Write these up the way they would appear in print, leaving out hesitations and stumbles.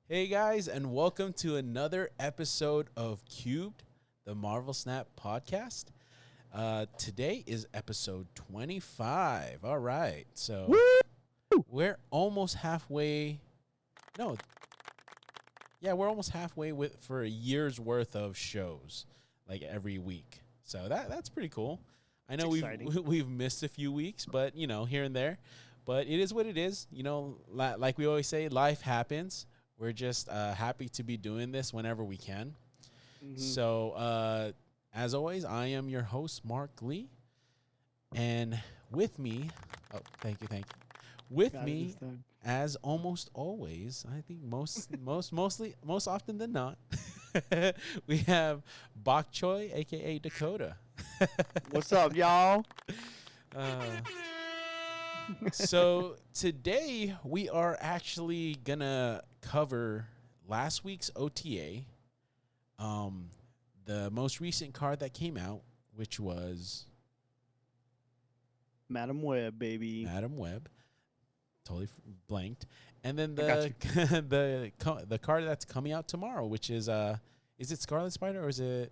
Hey guys, and welcome to another episode of CUBED, the Marvel Snap podcast. Today is episode 25. All right, Woo! so we're almost halfway. No, yeah, we're almost halfway with for a year's worth of shows, like every week. So that's pretty cool. I It's know exciting. we've missed a few weeks, but here and there. But it is what it is. Like we always say, life happens. We're just happy to be doing this whenever we can. Hmm. So, as always, I am your host, MarcLee, and with me, oh, thank you. With Got it this me, time. as almost always, I think most often than not, we have Bok Choy, aka Dakota. What's up, y'all? uh, so today we are actually gonna cover last week's OTA, um, the most recent card that came out, which was Madam Web, baby. Madam Web. Totally blanked. And then I got the you. the card that's coming out tomorrow, which is it Scarlet Spider or is it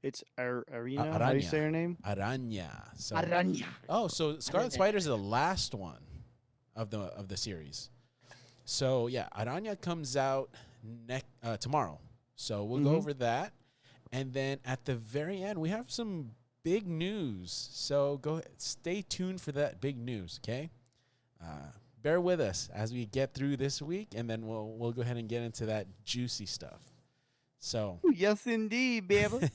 It's Arena. How do you Arana? say her name? Arana. So Aranya. so Scarlet Spider is the last one of the series. So yeah, Arana comes out tomorrow. So we'll go Mm-hmm. over that, and then at the very end we have some big news. So stay tuned for that big news. Okay. Uh, Bear with us as we get through this week, and then we'll go ahead and get into that juicy stuff. So, Yes, indeed, baby.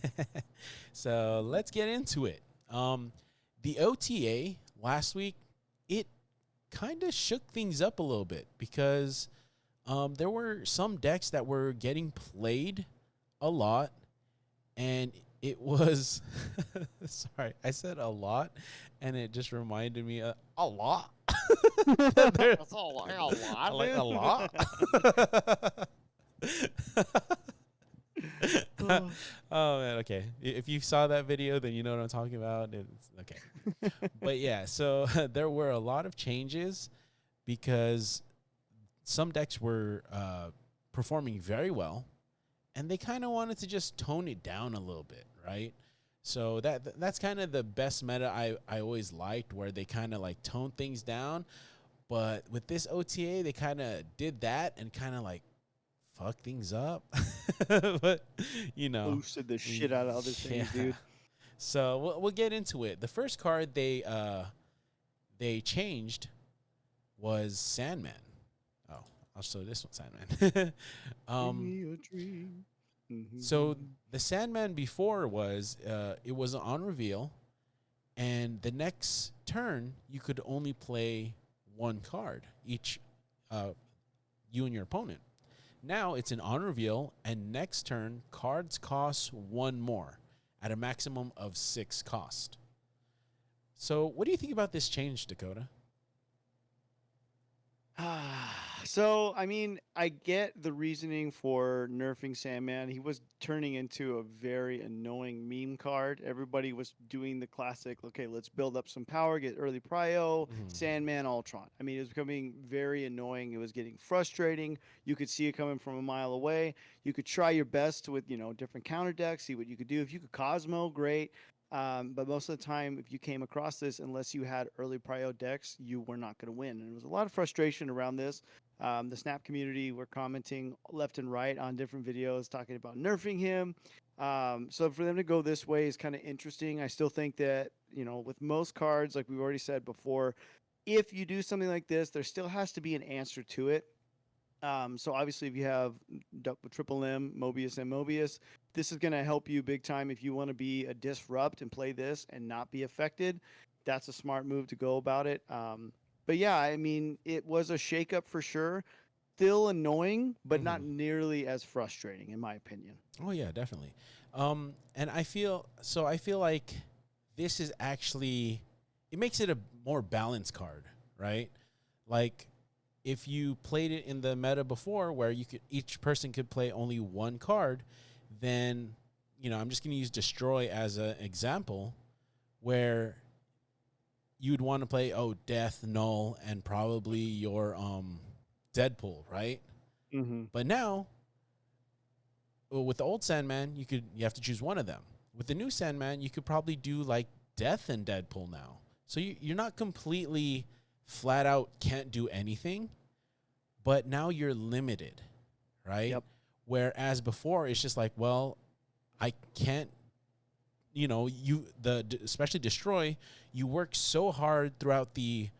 so let's get into it. The OTA last week, it kind of shook things up a little bit because there were some decks that were getting played a lot, and it was sorry, I said a lot, and it just reminded me a lot. That's all like a I lot, like a dude. lot. Oh. Oh man, okay. If you saw that video, then you know what I'm talking about. It's okay. But yeah, so there were a lot of changes because some decks were performing very well, and they kind of wanted to just tone it down a little bit, right? So that's kind of the best meta I always liked, where they kind of like tone things down. But with this OTA, they kind of did that and kind of like fuck things up. But Boosted the shit out of other yeah. things, dude. So we'll get into it. The first card they changed was Sandman. Oh, I'll show this one Sandman. Give um, me a dream. so Mhm. the Sandman before was it was on reveal, and the next turn you could only play one card each, uh, you and your opponent. Now it's an on reveal, and next turn cards cost one more at a maximum of 6 cost. So what do you think about this change, Dakota? So, I mean, I get the reasoning for nerfing Sandman. He was turning into a very annoying meme card. Everybody was doing the classic, okay, let's build up some power, get early prio, Mm-hmm. Sandman Ultron. I mean, it was becoming very annoying. It was getting frustrating. You could see it coming from a mile away. You could try your best with, different counter decks, see what you could do. If you could Cosmo, great. But most of the time, if you came across this, unless you had early prio decks, you were not going to win. And there was a lot of frustration around this. The Snap community were commenting left and right on different videos talking about nerfing him. So for them to go this way is kind of interesting. I still think that, with most cards, like we've already said before, if you do something like this, there still has to be an answer to it. So obviously, if you have Triple M, Mobius, and Mobius, this is going to help you big time if you want to be a disrupt and play this and not be affected. That's a smart move to go about it. But yeah, I mean, it was a shakeup for sure. Still annoying, but Mm-hmm. not nearly as frustrating, in my opinion. Oh yeah, definitely. And I feel like this is actually it makes it a more balanced card, right? Like if you played it in the meta before where each person could play only one card, then I'm just going to use destroy as an example where you'd want to play death null and probably your Deadpool, right? Mm-hmm. But now, with the old Sandman, you have to choose one of them. With the new Sandman, you could probably do like Death and Deadpool now. So you're not completely flat out can't do anything, but now you're limited, right? Yep. Whereas before, it's just like, well, I can't, especially Destroy, you work so hard throughout the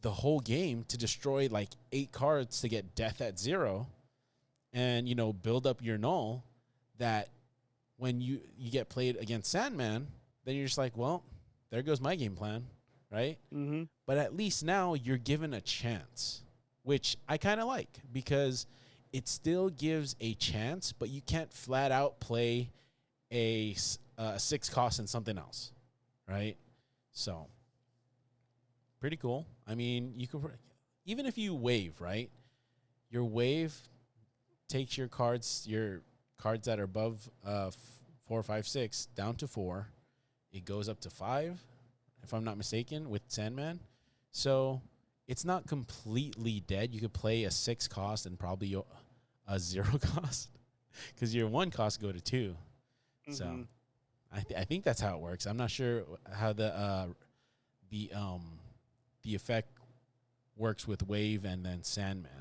whole game to destroy like 8 cards to get death at 0 and build up your null, that when you get played against Sandman, then you're just like, well, there goes my game plan, right? Mm-hmm. But at least now you're given a chance, which I kind of like, because it still gives a chance, but you can't flat out play a 6 cost and something else, right? So pretty cool. I mean, you could, even if you wave, right? Your wave takes your cards that are above 4, 5, 6 down to 4. It goes up to 5, if I'm not mistaken, with Sandman. So it's not completely dead. You could play a 6 cost and probably a 0 cost, because your 1 cost go to 2. Mm-hmm. So I think that's how it works. I'm not sure how the effect works with Wave and then Sandman.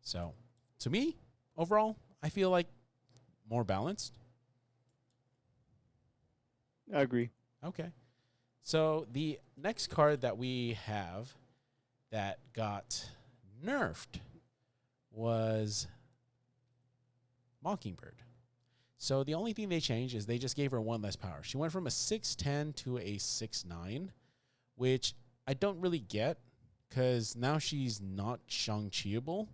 So to me, overall, I feel like more balanced. I agree. Okay. So the next card that we have that got nerfed was Mockingbird. So the only thing they changed is they just gave her 1 less power. She went from a 6'10" to a 6'9", which I don't really get, because now she's not Shang-Chiable.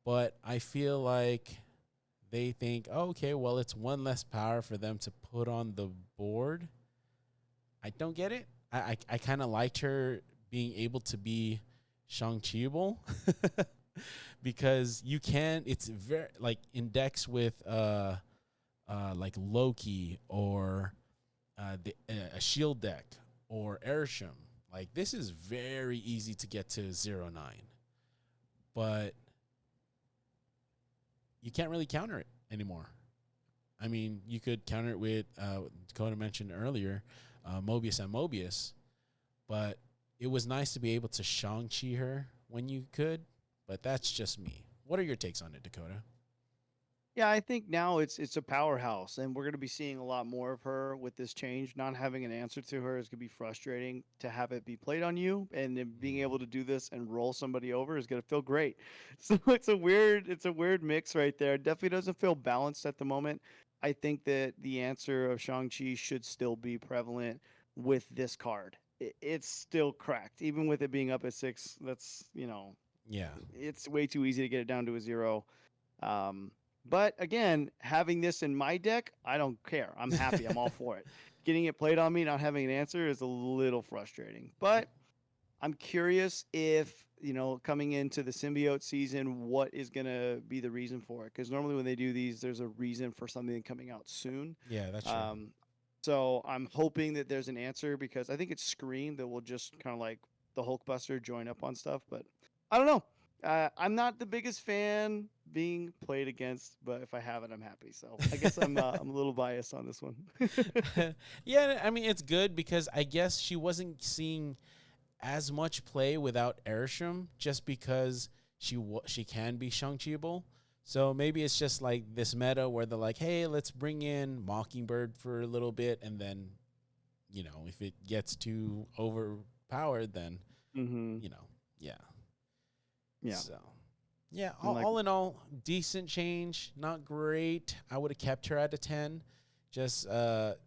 But I feel like they think, oh, okay, well, it's 1 less power for them to put on the board. I don't get it. I kind of liked her being able to be Shang-Chiable, because you can. It's very like in decks with like Loki or a shield deck or Airsham. Like, this is very easy to get to 0-9, but you can't really counter it anymore. I mean, you could counter it with Dakota mentioned earlier, Mobius and Mobius, but it was nice to be able to Shang-Chi her when you could, but that's just me. What are your takes on it, Dakota? Yeah, I think now it's a powerhouse, and we're going to be seeing a lot more of her with this change. Not having an answer to her is going to be frustrating. To have it be played on you, and then being able to do this and roll somebody over is going to feel great. So it's a weird mix right there. It definitely doesn't feel balanced at the moment. I think that the answer of Shang-Chi should still be prevalent with this card. It's still cracked, even with it being up at 6. Yeah. It's way too easy to get it down to a 0. Um, but again, having this in my deck, I don't care. I'm happy. I'm all for it. Getting it played on me, not having an answer is a little frustrating. But I'm curious if, coming into the symbiote season, what is going to be the reason for it? Because normally when they do these, there's a reason for something coming out soon. Yeah, that's true. So I'm hoping that there's an answer, because I think it's Scream that will just kind of like the Hulkbuster join up on stuff. But I don't know. I'm not the biggest fan being played against, but if I have it, I'm happy. So I guess I'm a little biased on this one. Yeah, I mean, it's good because I guess she wasn't seeing as much play without Airsham, just because she can be Shang-Chiable. So maybe it's just like this meta where they're like, hey, let's bring in Mockingbird for a little bit, and then, if it gets too overpowered, then, Mm-hmm. Yeah. Yeah. So, yeah, And like, all in all, decent change. Not great. I would have kept her at a 10, just to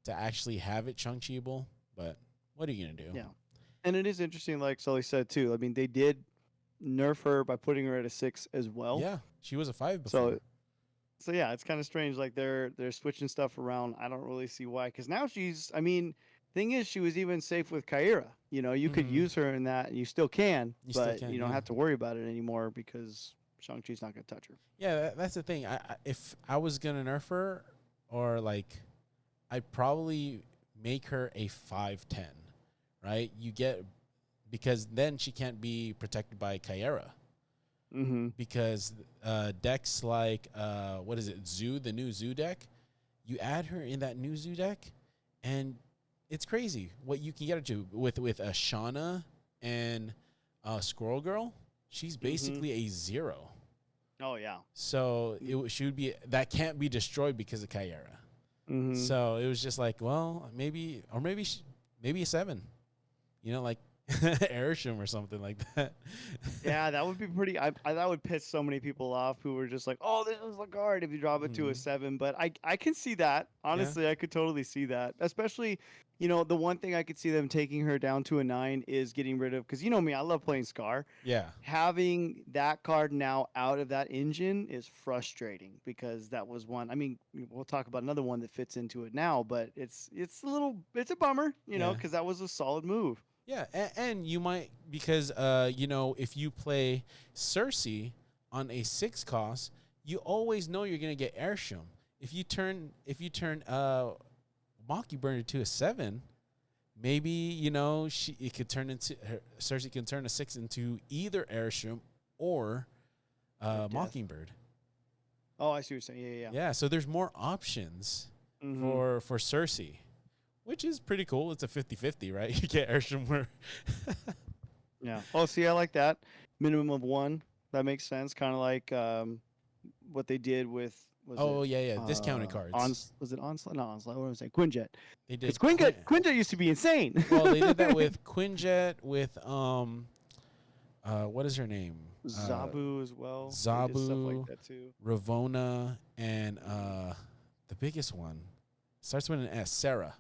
actually have it Shang-Chiable. But what are you going to do? yeah. And it is interesting, like Sully said too. I mean, they did nerf her by putting her at a 6 as well. Yeah, she was a 5 So before. so yeah, it's kind of strange. Like they're switching stuff around. I don't really see why. Because now she's. I mean, thing is, she was even safe with Kyra. You could Mm-hmm. use her in that, and you still can, You still but can, you don't yeah. have to worry about it anymore because Shang-Chi's not going to touch her. Yeah, that's the thing. If I was gonna nerf her, or like, I'd probably make her a 5'10", right? Because then she can't be protected by Kyra, Mm-hmm. because decks like what is it, Zoo, the new Zoo deck, you add her in that new Zoo deck, and it's crazy what you can get her to with a Shauna and Squirrel Girl. She's Mm-hmm. basically a 0. Oh yeah. So she would be that can't be destroyed because of Kyera. Mm-hmm. So it was just like, well, maybe or maybe maybe a 7. Like Airsham or something like that. Yeah, that would be pretty. That would piss so many people off who were just like, "Oh, this is a card." If you drop it to a Mhm. 7, but I can see that. Yeah. Honestly, I could totally see that. Especially, the one thing I could see them taking her down to a 9 is getting rid of, because you know me, I love playing Scar. Yeah. Having that card now out of that engine is frustrating because that was one. I mean, we'll talk about another one that fits into it now, but it's a bummer, Yeah. because that was a solid move. Yeah, and you might because if you play Cersei on a 6 cost, you always know you're gonna get Airsham. If you turn Mockingbird to a 7, maybe she it could turn into Cersei can turn a 6 into either Airsham or Or death. Mockingbird. Oh, I see what you're saying. Yeah, yeah. Yeah, so there's more options Mm-hmm. for Cersei, which is pretty cool. It's a 50-50, right? You get Airsham where Yeah. Oh, see, I like that. Minimum of one. That makes sense. Kind of like what they did with, was oh it yeah, discounted cards. was it Onslaught? Not Onslaught. What was I saying? Quinjet. They Because did Quinjet used to be insane. well, they did that with Quinjet, with what is her name? Zabu as well. They did stuff like Zabu, that too. Ravona, and Mhm. the biggest one starts with an S, Sarah.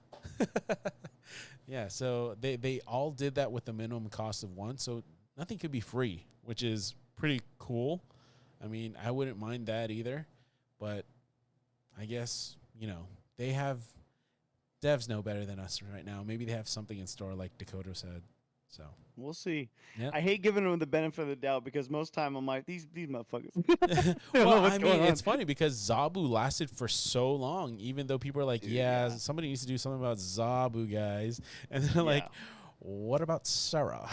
Yeah, so they all did that with the minimum cost of 1, so nothing could be free, which is pretty cool. I mean, I wouldn't mind that either, but I guess, they have devs know better than us right now. Maybe they have something in store like Dakota said. So, We'll see. yeah. I hate giving them the benefit of the doubt because most time I'm like, these motherfuckers. I don't Well, know what's I going mean, on. it's funny because Zabu lasted for so long, even though people are like, Dude, yeah, yeah. somebody needs to do something about Zabu, guys. And they're Yeah. like, what about Sarah?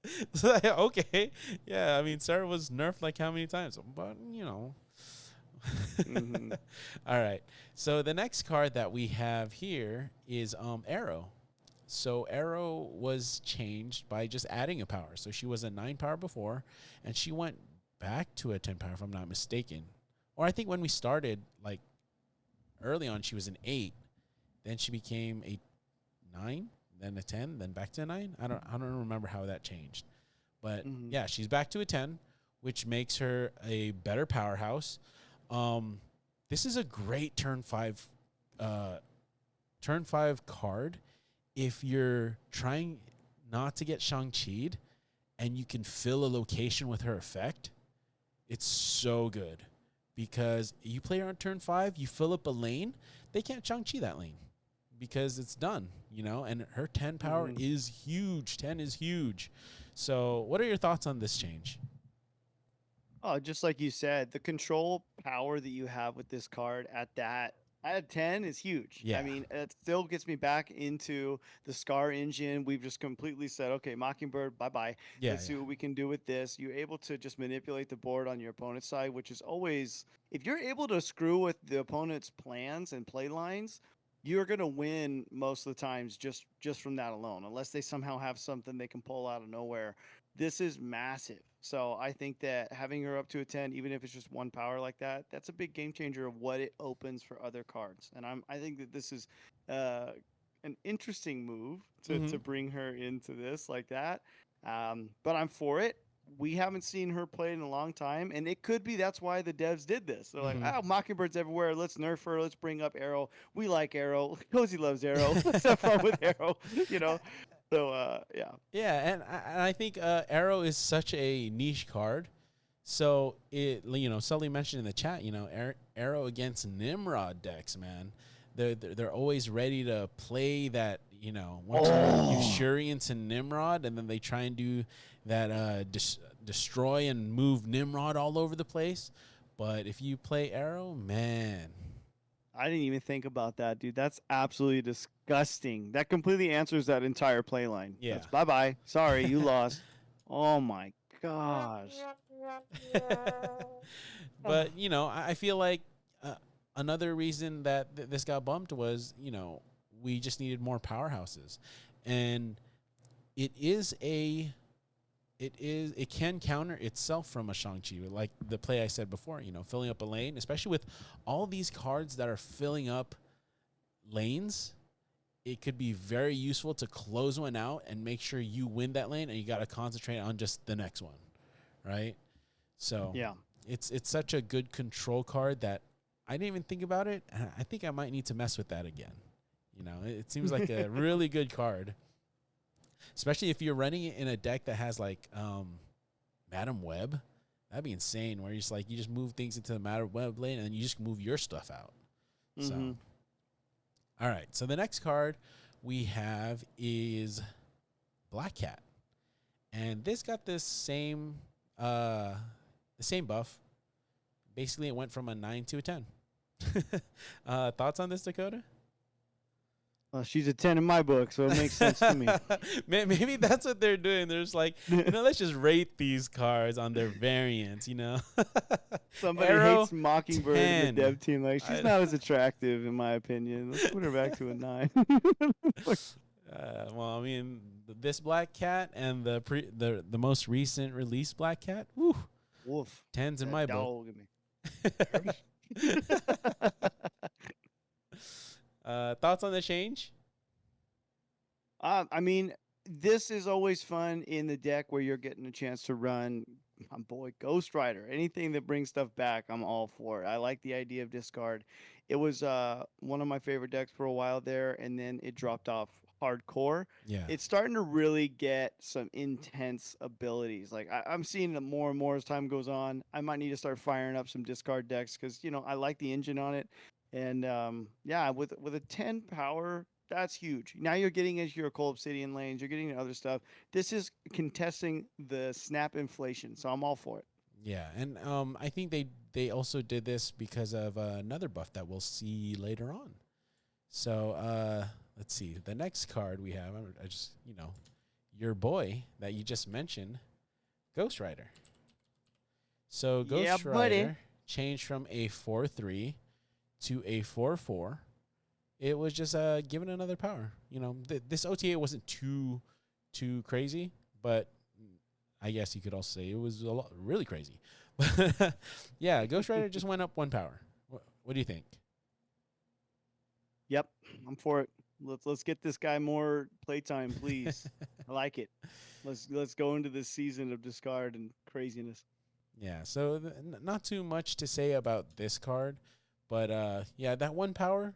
It's like, okay. Yeah, I mean, Sarah was nerfed like how many times? But, Hmm. All right. So the next card that we have here is Arrow. So Arrow was changed by just adding a power. So she was a 9 power before, and she went back to a 10 power, if I'm not mistaken. Or I think when we started, like early on, she was an 8. Then she became a 9, then a 10, then back to a 9. I don't remember how that changed. But Hmm. yeah, she's back to a 10, which makes her a better powerhouse. Um, this is a great uh, turn 5 card if you're trying not to get Shang-Chi'd and you can fill a location with her effect. It's so good because you play her on turn 5, you fill up a lane, they can't Shang-Chi that lane because it's done, and her 10 power Hmm. is huge. 10 is huge. So, what are your thoughts on this change? Oh, just like you said, the control power that you have with this card at 10 is huge. I Yeah. mean, it still gets me back into the Scar engine. We've just completely said, okay, Mockingbird, bye bye. Yeah, Let's yeah. see what we can do with this. You're able to just manipulate the board on your opponent's side, which is always, if you're able to screw with the opponent's plans and play lines, you're gonna win most of the times just from that alone, unless they somehow have something they can pull out of nowhere. This is massive. So I think that having her up to a 10, even if it's just one power like that, that's a big game changer of what it opens for other cards. And I think that this is uh, an interesting move Mm-hmm. to bring her into this like that. But I'm for it. We haven't seen her play in a long time, and it could be that's why the devs did this. They're like, Mm-hmm. "Oh, Mockingbird's everywhere. Let's nerf her. Let's bring up Arrow. We like Arrow. Cozy loves Arrow. Let's have fun with Arrow." You know. So yeah. Yeah, and I think Arrow is such a niche card. So Sully mentioned in the chat, Arrow against Nimrod decks, man. They're always ready to play that, once you Oh. Shuri into Nimrod, and then they try and do that destroy and move Nimrod all over the place. But if you play Arrow, man, I didn't even think about that, dude. That's absolutely disgusting. That completely answers that entire play line. yeah. That's bye bye. Sorry, you lost. Oh my gosh. But I feel like uh, another reason that this got bumped was we just needed more powerhouses, and it is a it can counter itself from a Shang-Chi, like the play I said before, filling up a lane, especially with all these cards that are filling up lanes. It could be very useful to close one out and make sure you win that lane, and you got to concentrate on just the next one, right? So Yeah. it's such a good control card that I didn't even think about it. I think I might need to mess with that again. It seems like a really good card, especially if you're running it in a deck that has like Madam Web. That'd be insane. Where you just move things into the Madam Web lane and then you just move your stuff out. So, all right. So the next card we have is Black Cat, and this got the same buff. Basically, it went from a 9 to a 10. Thoughts on this, Dakota? Well, she's a 10 in my book, so it makes sense to me. Maybe that's what they're doing. They're just like, let's just rate these cards on their variants, Somebody Arrow, hates Mockingbird in 10. the dev team. Like, she's not as attractive, in my opinion. Let's put her back to a 9. Well, I mean, this Black Cat and the most recent release Black Cat, woo, Wolf. 10s in my book. Thoughts on the change? I mean, this is always fun in the deck where you're getting a chance to run my boy Ghost Rider. Anything that brings stuff back, I'm all for it. I like the idea of discard. It was one of my favorite decks for a while there, and then it dropped off hardcore. Yeah. It's starting to really get some intense abilities. Like I'm seeing it more and more as time goes on. I might need to start firing up some discard decks because I like the engine on it. And yeah, with a 10 power, that's huge. Now you're getting into your cold obsidian lanes, you're getting into other stuff. This is contesting the snap inflation, so I'm all for it. Yeah, and I think they also did this because of another buff that we'll see later on. So let's see. The next card we have, I just your boy that you just mentioned, Ghost Rider. So Ghost Rider changed from a 4/3 to a 4/4. It was just given another power. This OTA wasn't too crazy, but I guess you could also say it was really crazy. But yeah, Ghost Rider just went up 1 power. What do you think? Yep, I'm for it. Let's get this guy more playtime, please. I like it. Let's go into this season of discard and craziness. Yeah, so not too much to say about this card, but yeah, that 1 power,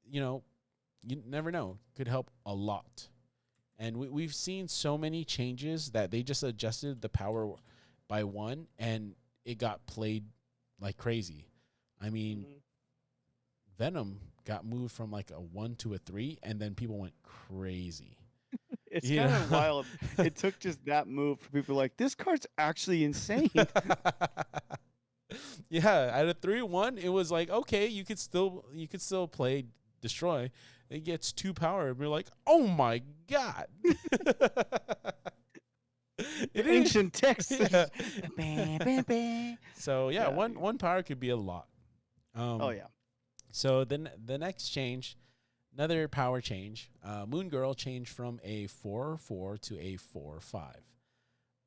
you never know, could help a lot. And we've seen so many changes that they just adjusted the power by 1, and it got played like crazy. I mean, Venom got moved from like a 1 to a 3, and then people went crazy. It's kind of wild. It took just that move for people like, this card's actually insane. Yeah, at a 3/1, it was like, okay, you could still play Destroy. It gets 2 power, and we're like, oh my god. Ancient text. Yeah. So yeah, one power could be a lot. Oh yeah. So then the next change, another power change. Moon Girl changed from a 4/4 to a 4/5.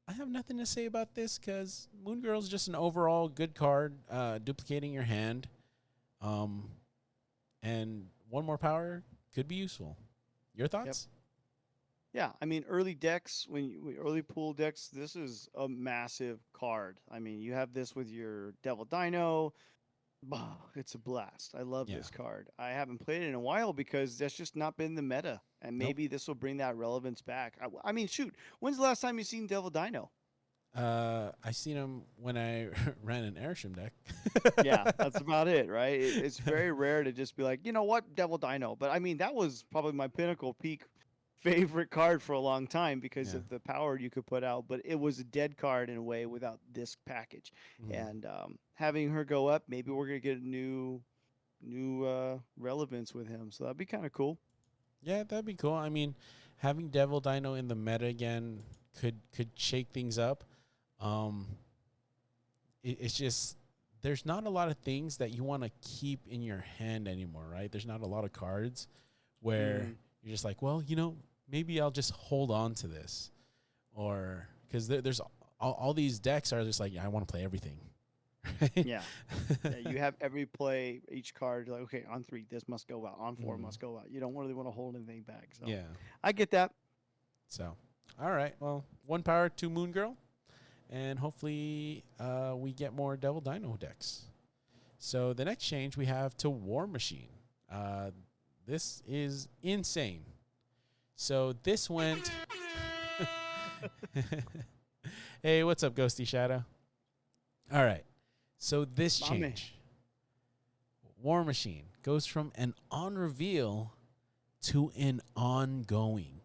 I have nothing to say about this because Moon Girl is just an overall good card, duplicating your hand, and 1 more power could be useful. Your thoughts? Yeah, I mean, early decks, early pool decks, this is a massive card. I mean, you have this with your Devil Dino. Oh, it's a blast. I love this card. I haven't played it in a while because that's just not been the meta, and maybe this will bring that relevance back. I mean, shoot, when's the last time you seen Devil Dino? I seen him when I ran an Airshim deck. Yeah, that's about it, right? It's very rare to just be like, you know what, Devil Dino. But I mean, that was probably my pinnacle peak favorite card for a long time because of the power you could put out. But it was a dead card in a way without this package. And having her go up, maybe we're gonna get a new relevance with him. So that'd be kind of cool. Yeah, that'd be cool. I mean, having Devil Dino in the meta again could shake things up. Um, it's just there's not a lot of things that you want to keep in your hand anymore, right? There's not a lot of cards where you're just like, well, maybe I'll just hold on to this, or because there's all these decks are just like, yeah, I want to play everything. Right? Yeah. Yeah, you have every play, each card, like, okay, on 3, this must go out. On 4, Mhm. must go out. You don't really want to hold anything back. So Yeah. I get that. So, all right. Well, 1 power, 2 Moon Girl, and hopefully we get more Devil Dino decks. So the next change we have to War Machine. This is insane. So this went. Hey, what's up, Ghosty Shadow? All right. So this My man. change, War Machine, goes from an on reveal to an ongoing.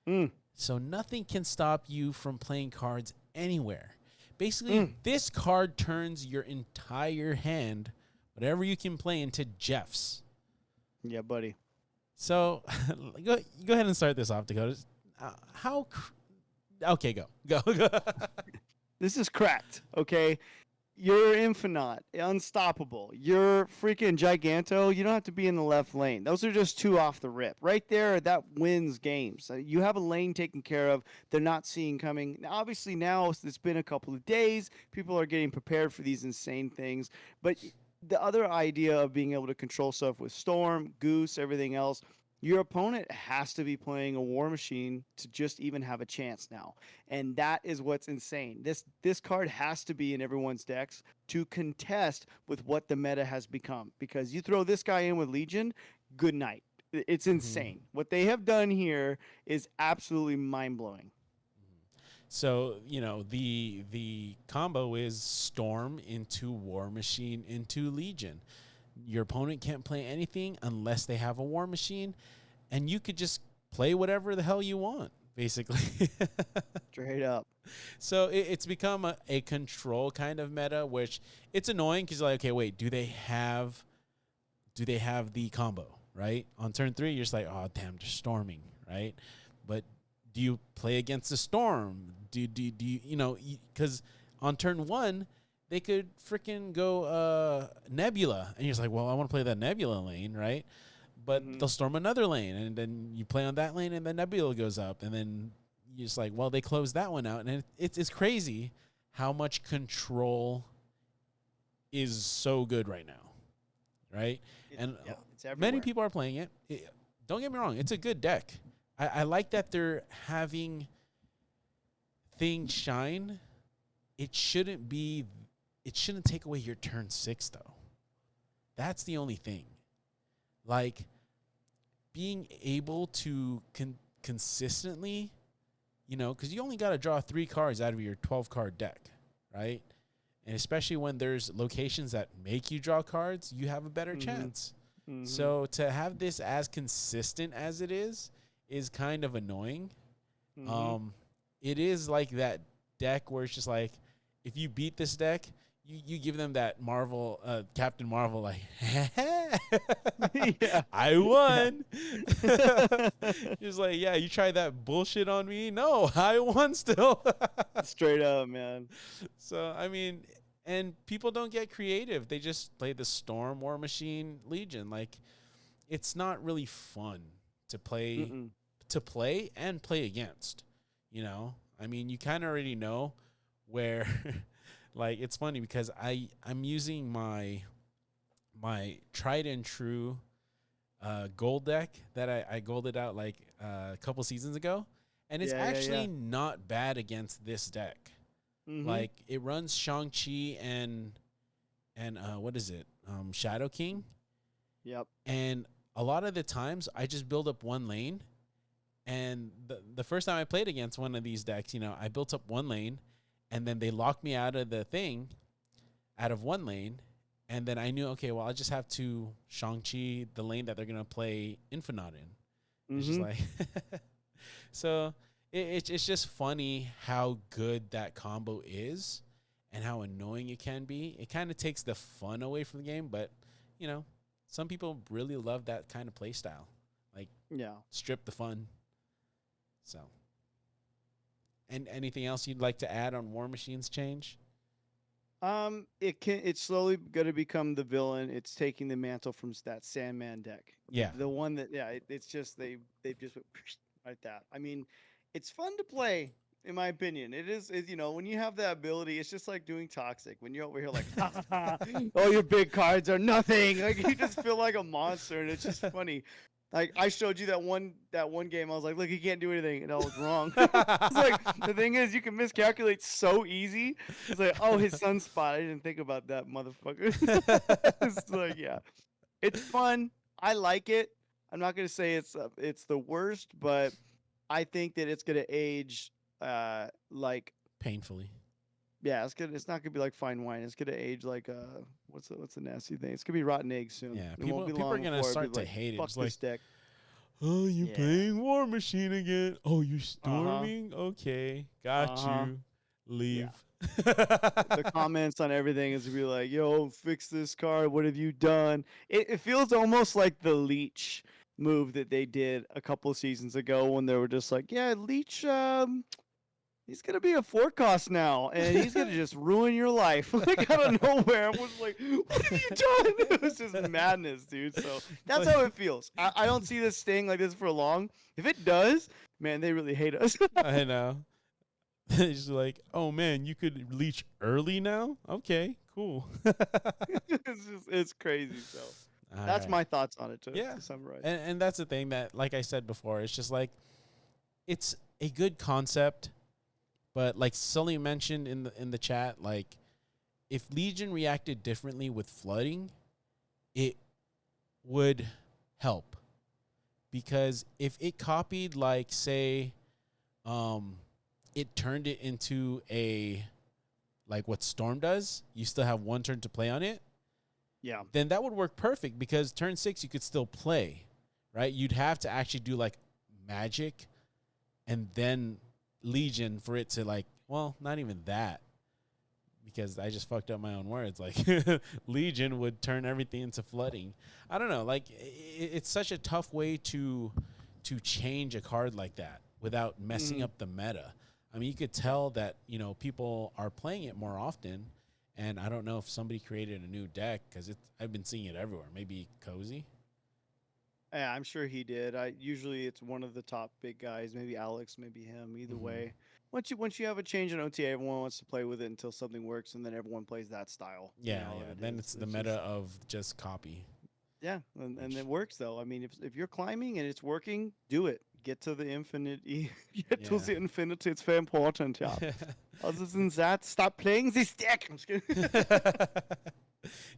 Mm. So nothing can stop you from playing cards anywhere. Basically, this card turns your entire hand, whatever you can play, into Jeff's. Yeah, buddy. So go ahead and start this off, Dakota. Okay, go. This is cracked, okay? You're Infinite, Unstoppable. You're freaking Giganto. You don't have to be in the left lane. Those are just 2 off the rip. Right there, that wins games. You have a lane taken care of. They're not seeing coming. Now, obviously, now it's been a couple of days. People are getting prepared for these insane things. But the other idea of being able to control stuff with Storm, Goose, everything else, your opponent has to be playing a War Machine to just even have a chance now. And that is what's insane. This card has to be in everyone's decks to contest with what the meta has become. Because you throw this guy in with Legion, good night. It's insane. What they have done here is absolutely mind blowing. So the combo is Storm into War Machine into Legion. Your opponent can't play anything unless they have a War Machine, and you could just play whatever the hell you want, basically. Straight up. So it's become a control kind of meta, which it's annoying because like, okay, wait, do they have the combo, right? On turn 3, you're just like, oh damn, they're storming, right? But do you play against the storm? Do you because on turn 1 they could freaking go Nebula, and you're just like, well, I want to play that Nebula lane, right? But they'll storm another lane, and then you play on that lane, and then Nebula goes up, and then you're just like, well, they closed that one out, and it's crazy how much control is so good right now, right? And It's everywhere. many people are playing it. Don't get me wrong, it's a good deck. I like that they're having things shine. It shouldn't take away your turn 6, though. That's the only thing. Like, being able to consistently, because you only got to draw 3 cards out of your 12-card deck, right? And especially when there's locations that make you draw cards, you have a better chance. So to have this as consistent as it is kind of annoying. It is like that deck where it's just like, if you beat this deck, you give them that Marvel, Captain Marvel, like, Yeah. I won. Just like, yeah, you tried that bullshit on me. No, I won still. Straight up, man. So, I mean, and people don't get creative. They just play the Storm, War Machine, Legion. Like, it's not really fun to play and play against. I mean, you kind of already know where. Like, it's funny because I'm using my tried and true gold deck that I golded out like a couple seasons ago, and it's actually not bad against this deck. Like, it runs Shang-Chi and what is it? Shadow King. Yep. And a lot of the times I just build up one lane, and the first time I played against one of these decks, I built up one lane, and then they locked me out of one lane, and then I knew, okay, well, I just have to Shang-Chi the lane that they're going to play Infinite in. It's just like, so it's just funny how good that combo is and how annoying it can be. It kind of takes the fun away from the game, but, some people really love that kind of play style. Like, strip the fun. So. And anything else you'd like to add on War Machine's change? It's slowly gonna become the villain. It's taking the mantle from that Sandman deck. Yeah. The one that it's just they've just went like that. I mean, it's fun to play. In my opinion, it is. When you have that ability, it's just like doing Toxic. When you're over here like, ha, ha, ha, oh, your big cards are nothing. Like you just feel like a monster, and it's just funny. Like I showed you that one game, I was like, look, he can't do anything, and I was wrong. It's like the thing is, you can miscalculate so easy. It's like, oh, his sunspot. I didn't think about that, motherfucker. It's like, yeah, it's fun. I like it. I'm not gonna say it's the worst, but I think that it's gonna age like Painfully. yeah, it's not gonna be like fine wine. It's gonna age like what's the nasty thing? It's gonna be rotten eggs soon. Yeah. It won't be People are long gonna before start it'll be to like, hate it. fuck It's like, this deck. oh, you Yeah. playing War Machine again? Oh, you Uh huh. storming? Okay, got Uh huh. you. Leave. Yeah. The comments on everything is to be like, "Yo, fix this card. What have you done?" It feels almost like the leech move that they did a couple seasons ago when they were just like, "Yeah, leech. He's gonna be a forecast now, and he's gonna just ruin your life." Like out of nowhere, I was like, "What have you done?" It was just madness, dude. So that's how it feels. I don't see this staying like this for long. If it does, man, they really hate us. I know. It's just like, oh man, you could leech early now? Okay, cool. It's crazy. So All that's right. my thoughts on it Yeah. to summarize. And that's the thing that, like I said before, it's just like it's a good concept, but like Sully mentioned in the chat, like if Legion reacted differently with flooding, it would help. Because if it copied, like, say, it turned it into a, like what Storm does, you still have one turn to play on it, Yeah. then that would work perfect because turn 6 you could still play, right? You'd have to actually do like magic and then Legion for it to, like, well, not even that, because I just fucked up my own words. Like Legion would turn everything into flooding. I don't know. Like it's such a tough way to change a card like that without messing Mhm. up the meta. I mean, you could tell that, people are playing it more often, and I don't know if somebody created a new deck because I've been seeing it everywhere. Maybe Cozy. Yeah, I'm sure he did. I usually it's one of the top big guys, maybe Alex, maybe him. Either Mm-hmm. way, once you have a change in OTA, everyone wants to play with it until something works, and then everyone plays that style. Yeah, All yeah. it Then is. it's the It's meta just of just copy. yeah, and Which, it works though. I mean, if you're climbing and it's working, do it. Get to the infinite. Get to yeah. the infinite. It's very important. Yeah. Other than that, stop playing this deck. I'm just kidding.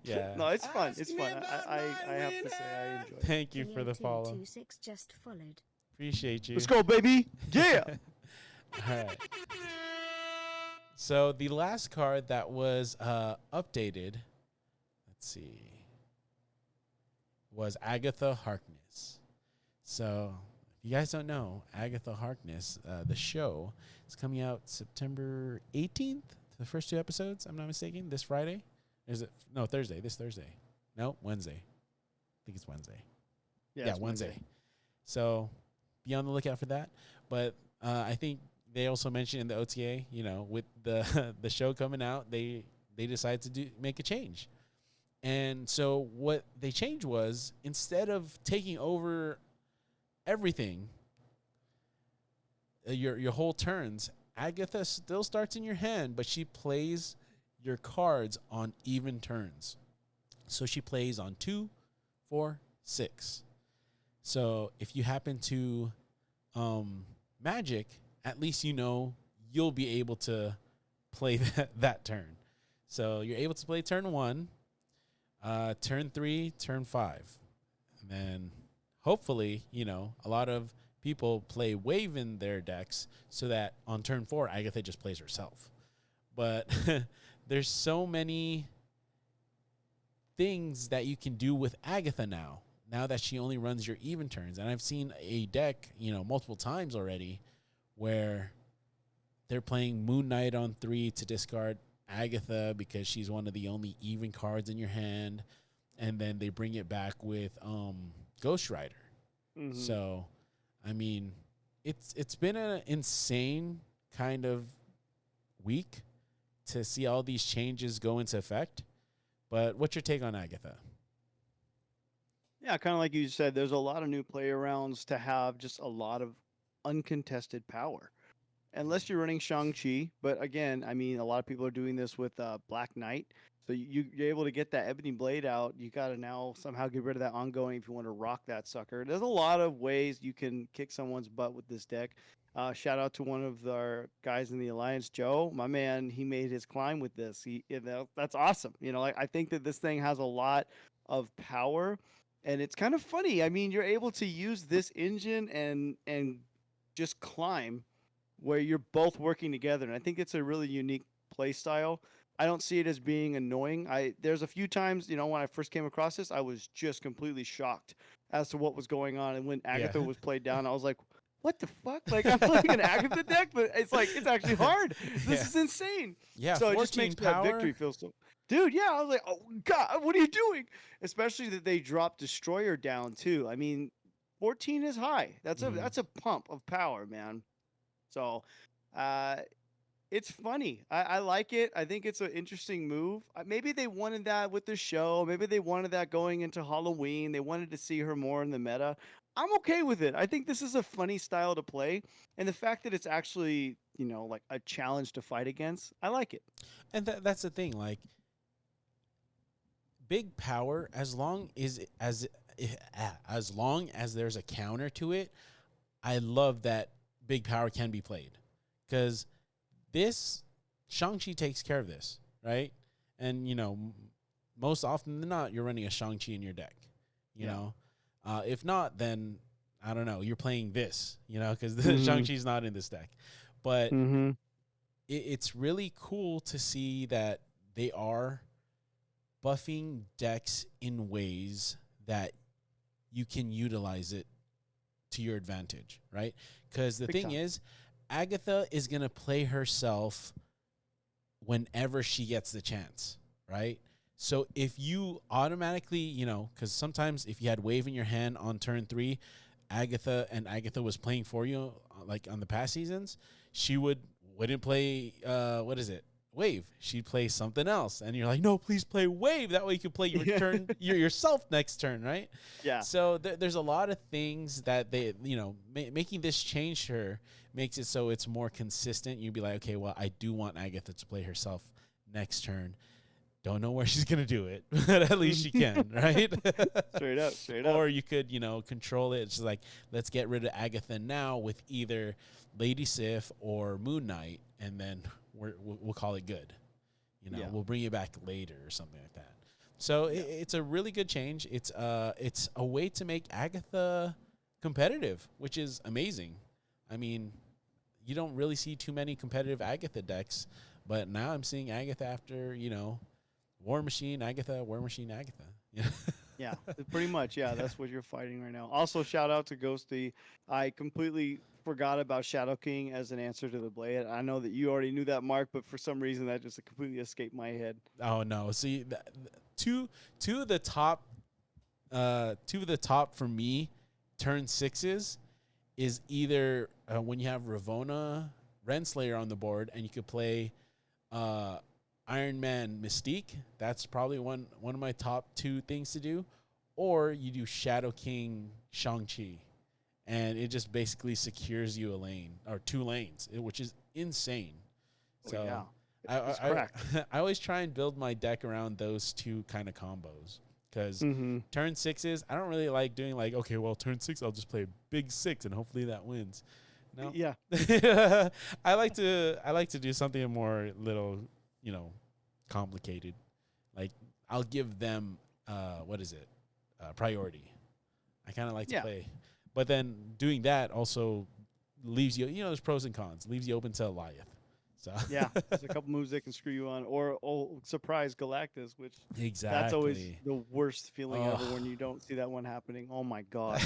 Yeah. No, it's fun. Ask It's me fun. about I my have to say I winner. enjoy it. Thank you for the follow. TM226 just followed. Appreciate you. Let's go, baby. Yeah. All right. So the last card that was updated, let's see, was Agatha Harkness. So if you guys don't know, Agatha Harkness, the show, is coming out September 18th. The first 2 episodes, I'm not mistaken, this Friday. Is it? No, Thursday. This Thursday. No, Wednesday. I think it's Wednesday. Yeah, Yeah, it's Wednesday. So be on the lookout for that. But I think they also mentioned in the OTA, with the the show coming out, they decided to make a change. And so what they changed was, instead of taking over everything, your whole turns, Agatha still starts in your hand, but she plays your cards on even turns. So she plays on 2, 4, 6. So if you happen to magic, at least you'll be able to play that turn. So you're able to play turn 1, turn 3, turn 5. And then hopefully, a lot of people play wave in their decks so that on turn 4, Agatha just plays herself. But there's so many things that you can do with Agatha now that she only runs your even turns. And I've seen a deck, multiple times already where they're playing Moon Knight on 3 to discard Agatha because she's one of the only even cards in your hand. And then they bring it back with Ghost Rider. Mm-hmm. So, I mean, it's been an insane kind of week to see all these changes go into effect. But what's your take on Agatha? Yeah, kind of like you said, there's a lot of new play arounds to have just a lot of uncontested power. Unless you're running Shang-Chi, but again, I mean, a lot of people are doing this with Black Knight. So you're able to get that Ebony Blade out. You got to now somehow get rid of that ongoing if you want to rock that sucker. There's a lot of ways you can kick someone's butt with this deck. Shout out to one of our guys in the Alliance, Joe, my man. He made his climb with this. That's awesome. Like I think that this thing has a lot of power, and it's kind of funny. I mean, you're able to use this engine and just climb where you're both working together. And I think it's a really unique play style. I don't see it as being annoying. There's a few times, when I first came across this, I was just completely shocked as to what was going on. And when Yeah. Agatha was played down, I was like, what the fuck? Like I'm playing an Agatha deck, but it's like it's actually hard. This Yeah. is insane. Yeah, So it 14 just makes power. that victory feel so. Dude, yeah, I was like, oh god, what are you doing? Especially that they dropped Destroyer down too. I mean, 14 is high. That's a pump of power, man. So, uh, it's funny. I like it. I think it's an interesting move. Maybe they wanted that with the show. Maybe they wanted that going into Halloween. They wanted to see her more in the meta. I'm okay with it. I think this is a funny style to play, and the fact that it's actually like a challenge to fight against, I like it. And that's the thing, like big power, as long as there's a counter to it, I love that big power can be played, because this Shang-Chi takes care of this, right? And most often than not, you're running a Shang-Chi in your deck. You know, if not, then I don't know. You're playing this, because the Shang-Chi's not in this deck. But it's really cool to see that they are buffing decks in ways that you can utilize it to your advantage, right? Because the thing is, Agatha is going to play herself whenever she gets the chance, right? So if you automatically, because sometimes if you had Wave in your hand on turn 3, Agatha was playing for you, like on the past seasons, she wouldn't play, Wave. She'd play something else. And you're like, no, please play Wave. That way you can play your turn, yourself next turn, right? Yeah. So there's a lot of things that they, making this change her makes it so it's more consistent. You'd be like, okay, well, I do want Agatha to play herself next turn. Don't know where she's going to do it, but at least she can, right? Straight up. Or you could, control it. It's just like, let's get rid of Agatha now with either Lady Sif or Moon Knight, and then we'll call it good. We'll bring it back later or something like that. So it's a really good change. It's a way to make Agatha competitive, which is amazing. I mean, you don't really see too many competitive Agatha decks, but now I'm seeing Agatha after, War Machine, Agatha, War Machine, Agatha. Yeah, pretty much. Yeah, that's what you're fighting right now. Also, shout out to Ghosty. I completely forgot about Shadow King as an answer to the Blade. I know that you already knew that, Mark, but for some reason that just completely escaped my head. Oh no! See, two of the top for me turn 6s is either when you have Ravonna Renslayer on the board and you could play Iron Man Mystique. That's probably one of my top 2 things to do. Or you do Shadow King Shang-Chi, and it just basically secures you a lane or 2 lanes, which is insane. So yeah. I always try and build my deck around those 2 kind of combos, because turn 6s, I don't really like doing like, okay, well, turn 6, I'll just play a big 6 and hopefully that wins. No. Yeah. I like to do something more little, complicated. Like I'll give them priority. I kind of like to play, but then doing that also leaves you, there's pros and cons. Leaves you open to Goliath. So yeah, there's a couple moves that can screw you on, or surprise Galactus, which exactly, that's always the worst feeling ever when you don't see that one happening. Oh my god.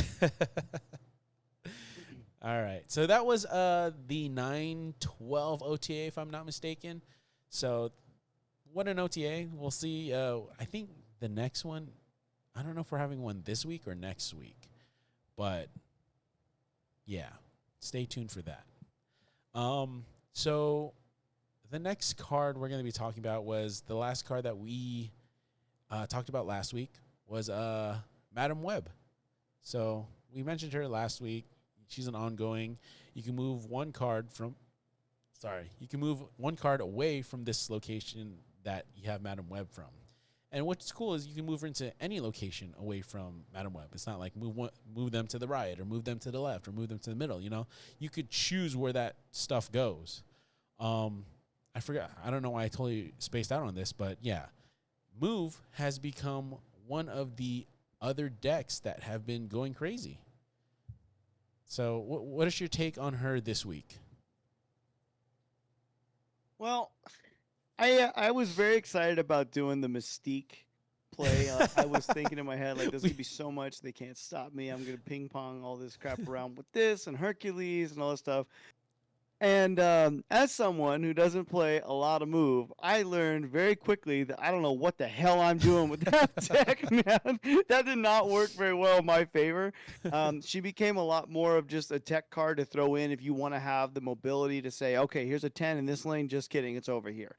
All right, so that was the 9/12 OTA, if I'm not mistaken. So what an OTA. We'll see. I think the next one, I don't know if we're having one this week or next week, but yeah, stay tuned for that. So the next card we're going to be talking about was the last card that we talked about last week was Madam Web. So we mentioned her last week. She's an ongoing. You can move one card from. Sorry, you can move one card away from this location that you have Madam Web from. And what's cool is you can move her into any location away from Madam Web. It's not like move them to the right or move them to the left or move them to the middle. You know, you could choose where that stuff goes. I forgot. I don't know why I totally spaced out on this, but yeah, Move has become one of the other decks that have been going crazy. So, what is your take on her this week? Well, I was very excited about doing the Mystique play. I was thinking in my head like, there's gonna be so much they can't stop me. I'm gonna ping pong all this crap around with this and Hercules and all this stuff. And as someone who doesn't play a lot of Move, I learned very quickly that I don't know what the hell I'm doing with that deck, man. That did not work very well in my favor. She became a lot more of just a tech card to throw in if you want to have the mobility to say, okay, here's a 10 in this lane. Just kidding, it's over here.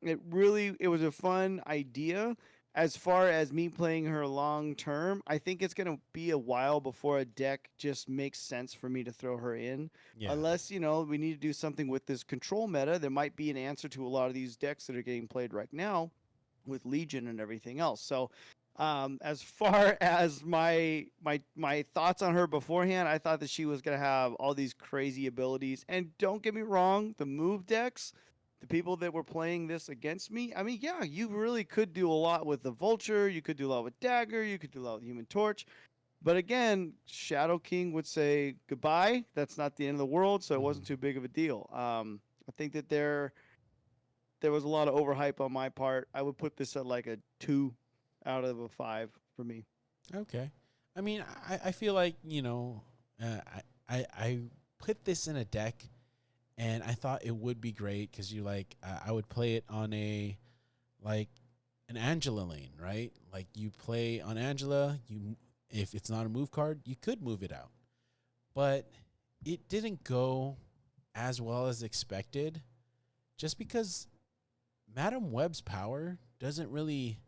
It was a fun idea. As far as me playing her long term, I think it's going to be a while before a deck just makes sense for me to throw her in. Yeah. Unless, we need to do something with this control meta, there might be an answer to a lot of these decks that are getting played right now with Legion and everything else. So, as far as my thoughts on her beforehand, I thought that she was going to have all these crazy abilities. And don't get me wrong, the move decks, the people that were playing this against me, I mean, yeah, you really could do a lot with the Vulture. You could do a lot with Dagger. You could do a lot with Human Torch. But again, Shadow King would say goodbye. That's not the end of the world, so it wasn't too big of a deal. I think that there was a lot of overhype on my part. I would put this at like a 2 out of a 5 for me. Okay. I mean, I feel like, I put this in a deck and I thought it would be great because I would play it on like, an Angela lane, right? Like you play on Angela, if it's not a move card, you could move it out. But it didn't go as well as expected just because Madam Web's power doesn't really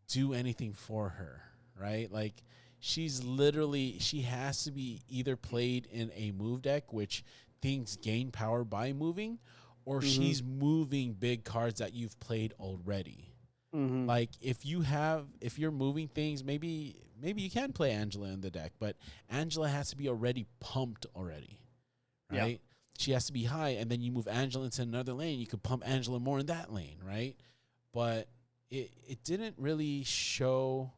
do anything for her, right? Like she has to be either played in a move deck, which things gain power by moving, or Mm-hmm. she's moving big cards that you've played already. Mm-hmm. Like if you're moving things, maybe you can play Angela in the deck, but Angela has to be already pumped already, Yeah. right? She has to be high, and then you move Angela into another lane. You could pump Angela more in that lane, right? But it didn't really show.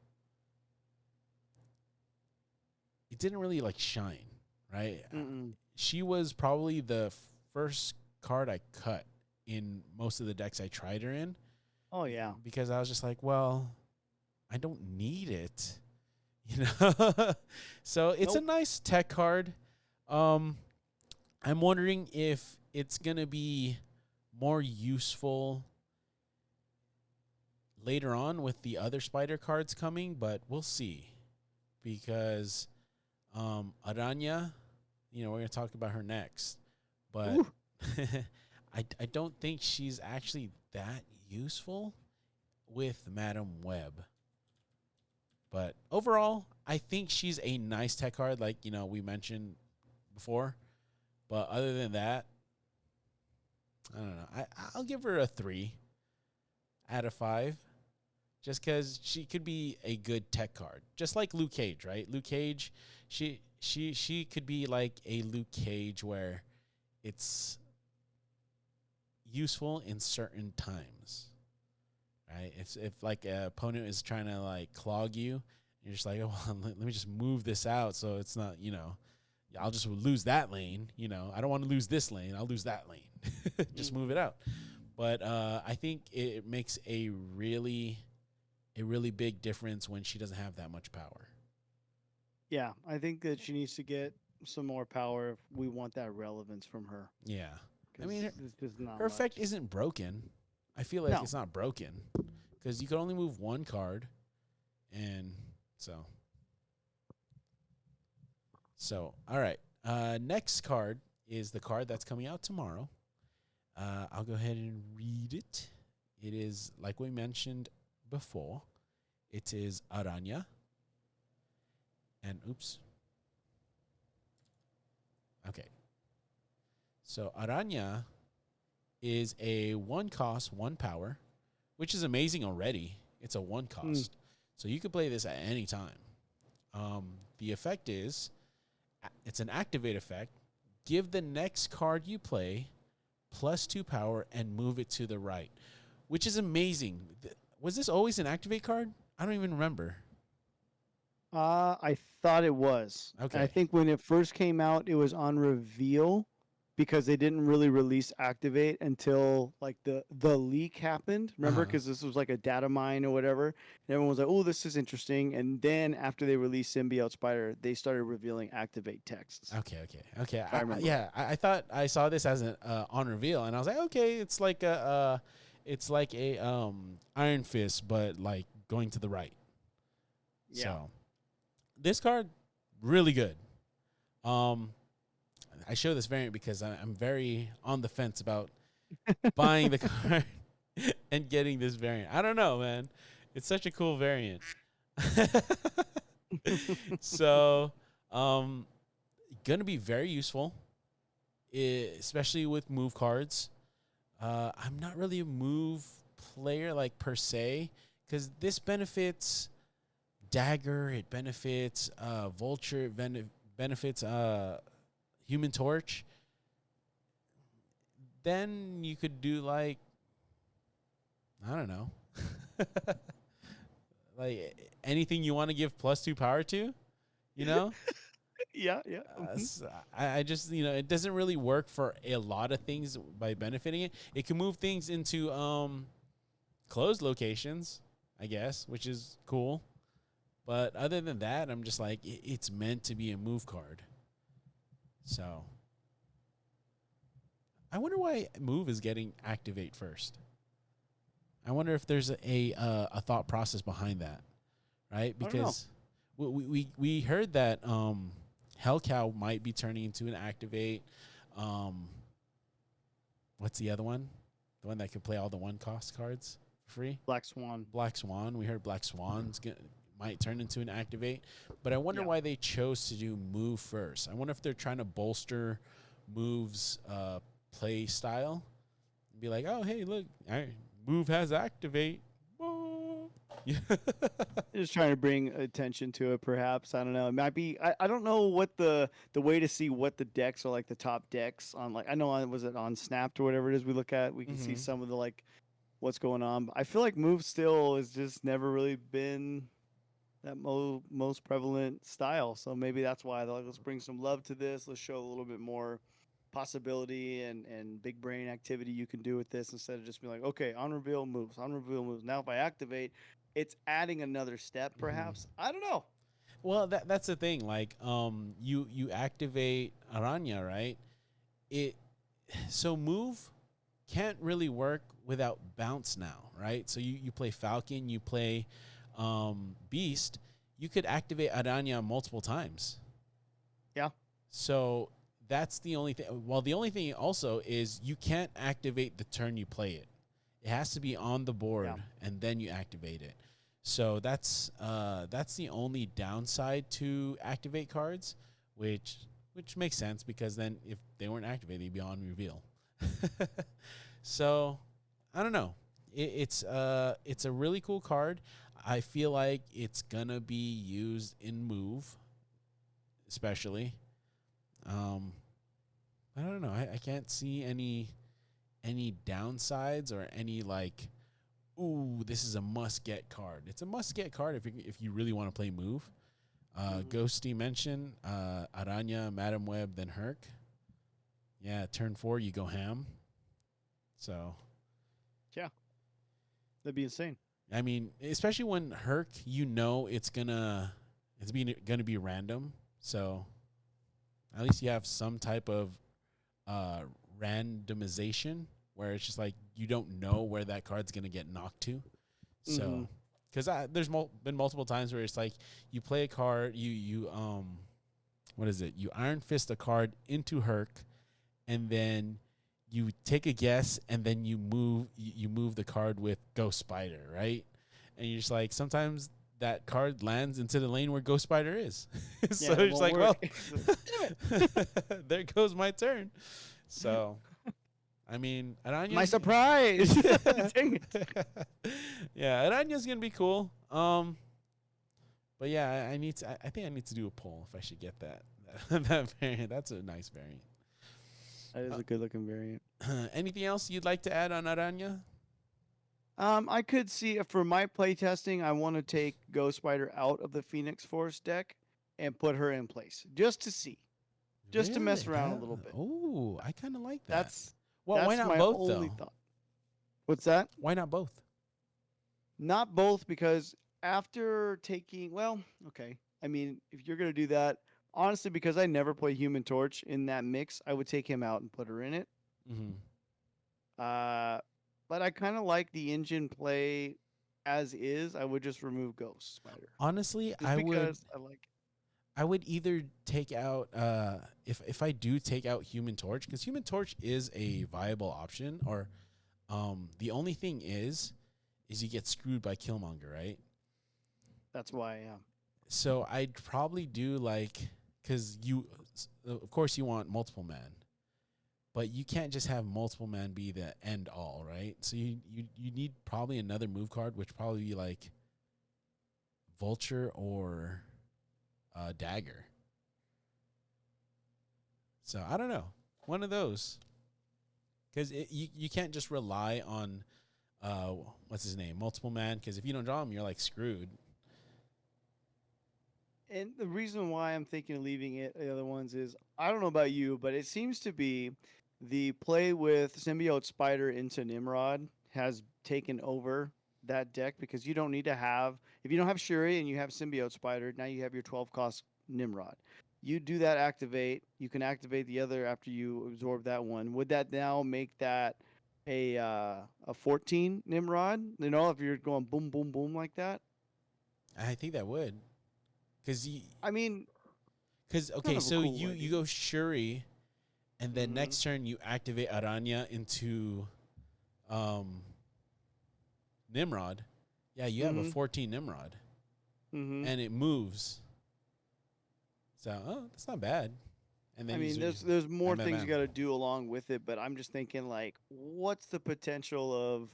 It didn't really like shine, right? Mm-mm. She was probably the first card I cut in most of the decks I tried her in Oh yeah. because I was just like, well, I don't need it, you know. So it's a Nope. nice tech card. Um, I'm wondering if it's gonna be more useful later on with the other spider cards coming, but we'll see because Arana, we're gonna talk about her next, but Ooh. I don't think she's actually that useful with Madam Web. But overall, I think she's a nice tech card, like we mentioned before. But other than that, I don't know. I'll give her a 3 out of 5, just because she could be a good tech card, just like Luke Cage, right? Luke Cage, she could be like a Luke Cage where it's useful in certain times, right? If like an opponent is trying to like clog you, you're just like, oh, well, let me just move this out so it's not, I'll just lose that lane. I don't want to lose this lane. I'll lose that lane. Just move it out. But I think it makes a really big difference when she doesn't have that much power. Yeah, I think that she needs to get some more power if we want that relevance from her. Yeah. I Because mean, there's just not her effect much. isn't broken. I feel like No. it's not broken because you can only move one card. And so all right. Next card is the card that's coming out tomorrow. I'll go ahead and read it. It is, like we mentioned before, it is Arana. And oops. Okay. So Arana is a 1 cost, 1 power, which is amazing already. It's a 1 cost. So you can play this at any time. The effect is, it's an activate effect. Give the next card you play +2 power and move it to the right, which is amazing. Was this always an activate card? I don't even remember. I thought it was. And I Okay. think when it first came out, it was on reveal because they didn't really release Activate until like the leak happened. Remember, because this was like a data mine or whatever. And everyone was like, "Oh, this is interesting." And then after they released Symbiote Spider, they started revealing Activate texts. Okay. If I remember right. I thought I saw this as an on reveal, and I was like, okay, it's like a Iron Fist, but like going to the right. Yeah. So this card, really good. I show this variant because I'm very on the fence about buying the card and getting this variant. I don't know, man. It's such a cool variant. So, gonna be very useful, especially with move cards. I'm not really a move player like per se, because this benefits Dagger, it benefits Vulture, it benefits Human Torch. Then you could do like, I don't know, like anything you want to give +2 power to, you know. Yeah. So I just, it doesn't really work for a lot of things by benefiting it. It can move things into closed locations, I guess, which is cool. But other than that, I'm just like, it's meant to be a move card. So I wonder why move is getting activate first. I wonder if there's a thought process behind that, right? Because we heard that Hellcow might be turning into an activate. What's the other one? The one that could play all the 1 cost cards for free? Black Swan. Black Swan. We heard Black Swan's might turn into an activate. But I wonder why they chose to do move first. I wonder if they're trying to bolster move's play style. Be like, oh, hey, look, move has activate. Just trying to bring attention to it, perhaps. I don't know. It might be. I don't know what the way to see what the decks are like. The top decks on, like, I know was it on Snapped or whatever it is we look at. We can see some of the like what's going on. But I feel like move still has just never really been that most prevalent style. So maybe that's why they're like, let's bring some love to this. Let's show a little bit more possibility and big brain activity you can do with this, instead of just being like, okay, on reveal moves. Now if I activate, it's adding another step, perhaps. I don't know. Well, that's the thing. Like, you activate Arana, right? So move can't really work without bounce now, right? So you play Falcon, you play Beast. You could activate Arana multiple times. Yeah. So that's the only thing. Well, the only thing also is you can't activate the turn you play it. It has to be on the board and then you activate it. So that's the only downside to activate cards, which makes sense, because then if they weren't activated, they'd be on reveal. So I don't know. It's a really cool card. I feel like it's gonna be used in move, especially. I don't know. I can't see any downsides or any like, ooh, this is a must get card. It's a must get card if you really want to play move. Ghosty mentioned Arana, Madam Web, then Herc. Yeah, turn 4 you go ham. So yeah, that'd be insane. I mean, especially when Herc, it's gonna be random. So at least you have some type of randomization where it's just like you don't know where that card's gonna get knocked to. So, because there's been multiple times where it's like you play a card, you what is it? You Iron Fist a card into Herc, and then you take a guess, and then you move the card with Ghost Spider, right? And you're just like, sometimes that card lands into the lane where Ghost Spider is. So Yeah, it it's won't like, work. well, Damn it. there goes my turn. So, I mean, My Aranya's surprise. Dang it. yeah, Aranya's gonna be cool. But yeah, I need to. I think I need to do a poll if I should get that that variant. That's a nice variant. That is a good looking variant. Anything else you'd like to add on Aranya? I could see for my playtesting, I want to take Ghost Spider out of the Phoenix Force deck and put her in place just to see, just to Really? mess around a little bit. Oh, I kind of like that. That's Well, why that's not my both only though? thought. What's that? Why not both? Not both, because after taking, well, okay. I mean, if you're gonna do that, honestly, because I never play Human Torch in that mix, I would take him out and put her in it. Mm-hmm. Uh, but I kind of like the engine play as is. I would just remove Ghost Spider Honestly, just because I like. I would either take out if I do take out Human Torch, because Human Torch is a viable option, or the only thing is you get screwed by Killmonger, right? That's why, yeah. So I'd probably do like, because of course you want multiple man, but you can't just have multiple man be the end all, right? So you need probably another move card, which probably be like Vulture or Dagger. So I don't know, one of those, because you can't just rely on what's his name, multiple man, because if you don't draw him, you're like screwed. And the reason why I'm thinking of leaving it, the other ones, is I don't know about you, but it seems to be the play with Symbiote Spider into Nimrod has taken over that deck, because you don't need to have, if you don't have Shuri and you have Symbiote Spider, now you have your 12 cost Nimrod. You do that activate, you can activate the other after you absorb that one. Would that now make that a 14 Nimrod? You know, if you're going boom, boom, boom like that? I think that would, because I mean, kind okay, of a so cool you idea. go Shuri, and then Mm-hmm. next turn you activate Aranya into um Nimrod. Yeah, you have a Mm-hmm. 14 Nimrod, Mm-hmm. and it moves. So that's not bad. And I then mean, you there's more bam bam things you bam. got to do along with it, but I'm just thinking like, what's the potential of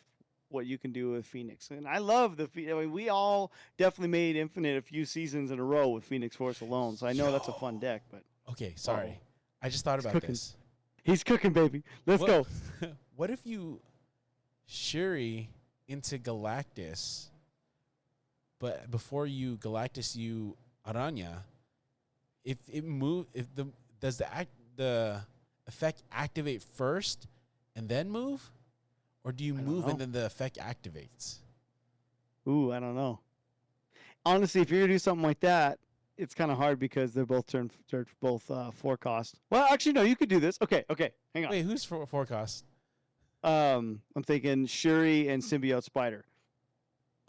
what you can do with Phoenix? And I love I mean, we all definitely made Infinite a few seasons in a row with Phoenix Force alone, so I know that's a Yo. fun deck. But Okay, oh, sorry. I just thought he's about cooking. this. He's cooking, baby. Let's What go. what if you Shuri into Galactus, but before you Galactus you Aranya, if the does the effect activate first and then move, or do you I don't move and know. then the effect activates? Ooh, I don't know. Honestly, if you're gonna do something like that, it's kind of hard because they're both 4 cost. Well, actually, no, you could do this. Okay, okay, hang on. Wait, who's for forecast? I'm thinking Shuri and Symbiote Spider.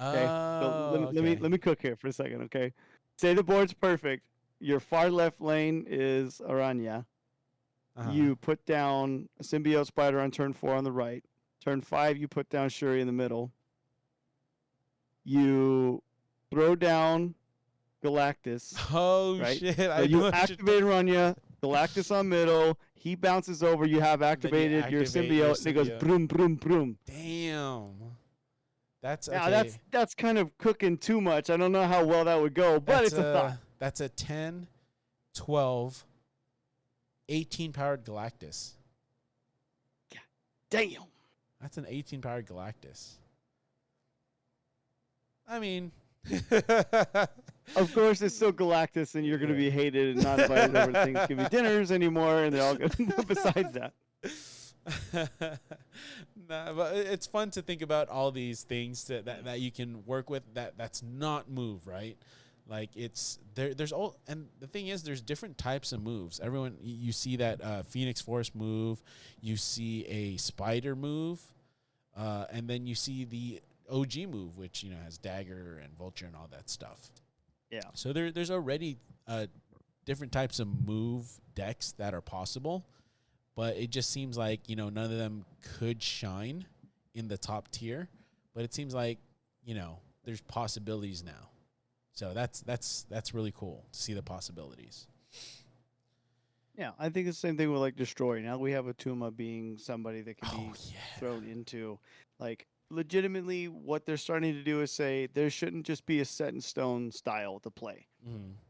Okay, so Oh, okay. let me cook here for a second. Okay, say the board's perfect. Your far left lane is Aranya. Uh-huh. You put down a Symbiote Spider on turn 4 on the right. Turn 5, you put down Shuri in the middle. You throw down Galactus, Oh right? shit, So I know you what you're activate Aranya, Galactus on middle. He bounces over. You have then you activated your activate your symbiote, and it goes symbiote. broom, broom, broom. Damn. That's Now okay. that's kind of cooking too much. I don't know how well that would go, but it's a thought. That's a 10, 12, 18 powered Galactus. Damn. That's an 18 powered Galactus. I mean, Of course, it's still Galactus, and you're going to be hated and not invited over to Thanksgiving dinners anymore, and they're all good. Besides that, nah, but it's fun to think about all these things that you can work with that's not move, right? Like it's there's all, and the thing is there's different types of moves. Everyone you see that Phoenix Force move, you see a spider move, and then you see the OG move, which has dagger and vulture and all that stuff. yeah. So there's already different types of move decks that are possible, but it just seems like, none of them could shine in the top tier, but it seems like, there's possibilities now. So that's really cool to see the possibilities. Yeah, I think it's the same thing with like Destroy. Now we have a Tuma being somebody that can be thrown into, like, legitimately what they're starting to do is say there shouldn't just be a set in stone style to play.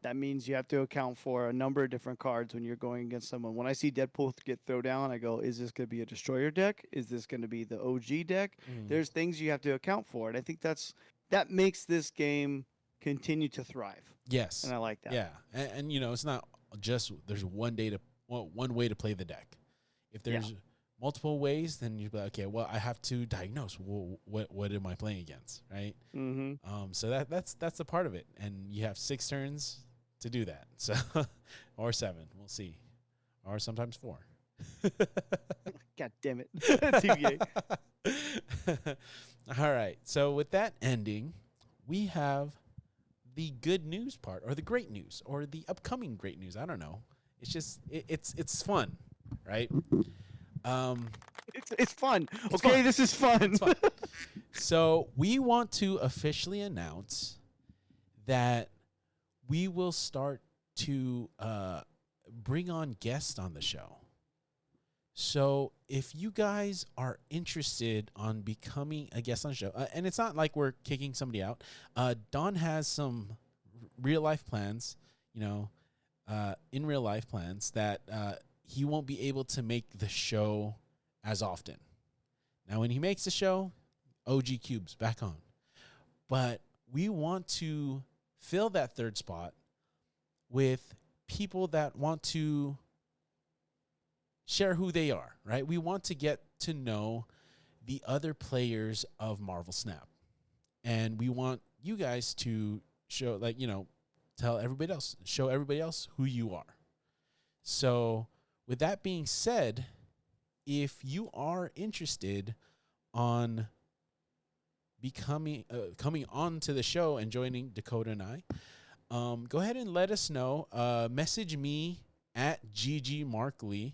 That means you have to account for a number of different cards when you're going against someone. When I see Deadpool get throw down, I go, is this going to be a Destroyer deck? Is this going to be the OG deck? There's things you have to account for, and I think that makes this game continue to thrive. Yes. And I like that. Yeah. And it's not just there's one way to play the deck. If there's multiple ways, then you'd be like, okay, well, I have to diagnose what am I playing against, right? So that's a part of it, and you have 6 turns to do that. So, or 7, we'll see, or sometimes 4. God damn it, TBA. All right. So with that ending, we have the good news part, or the great news, or the upcoming great news. I don't know. It's just it's fun, right? It's fun. It's fun. This is fun. It's fun. So we want to officially announce that we will start to bring on guests on the show. So if you guys are interested on becoming a guest on the show, and it's not like we're kicking somebody out, Don has some real life plans, in real life plans that he won't be able to make the show as often. Now, when he makes the show, OG Cubes back on. But we want to fill that third spot with people that want to share who they are, right? We want to get to know the other players of Marvel Snap. And we want you guys to show, show everybody else who you are. So with that being said, if you are interested on becoming coming on to the show and joining Dakota and I, go ahead and let us know. Message me at ggMarcLee.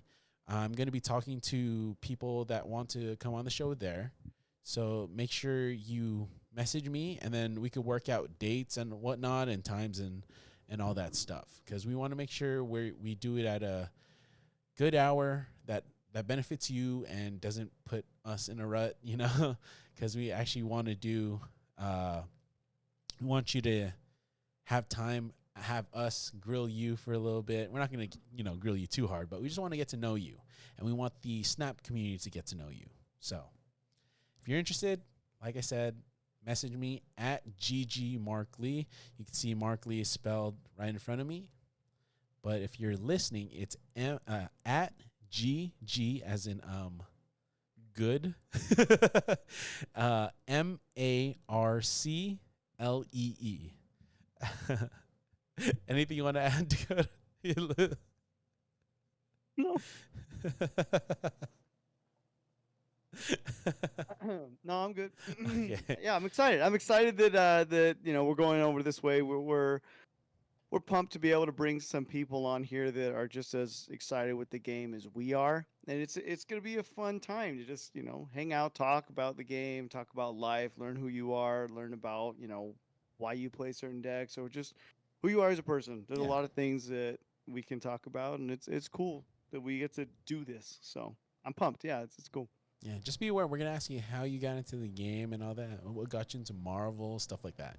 I'm going to be talking to people that want to come on the show there. So make sure you message me, and then we could work out dates and whatnot and times and all that stuff. Because we want to make sure we do it at a good hour that benefits you and doesn't put us in a rut, because we actually want to do, we want you to have time, have us grill you for a little bit. We're not going to, grill you too hard, but we just want to get to know you, and we want the Snap community to get to know you. So if you're interested, like I said, message me at ggMarcLee. You can see MarcLee is spelled right in front of me. But if you're listening, it's at GG as in good. MarcLee. Anything you want to add, Dakota? No. No, I'm good. Okay. Yeah, I'm excited. I'm excited that we're going over this way. We're pumped to be able to bring some people on here that are just as excited with the game as we are, and it's going to be a fun time to just hang out, talk about the game, talk about life, learn who you are, learn about why you play certain decks, or just who you are as a person. There's a lot of things that we can talk about, and it's cool that we get to do this. So I'm pumped. Yeah, it's cool. Yeah, just be aware. We're gonna ask you how you got into the game and all that. What got you into Marvel, stuff like that.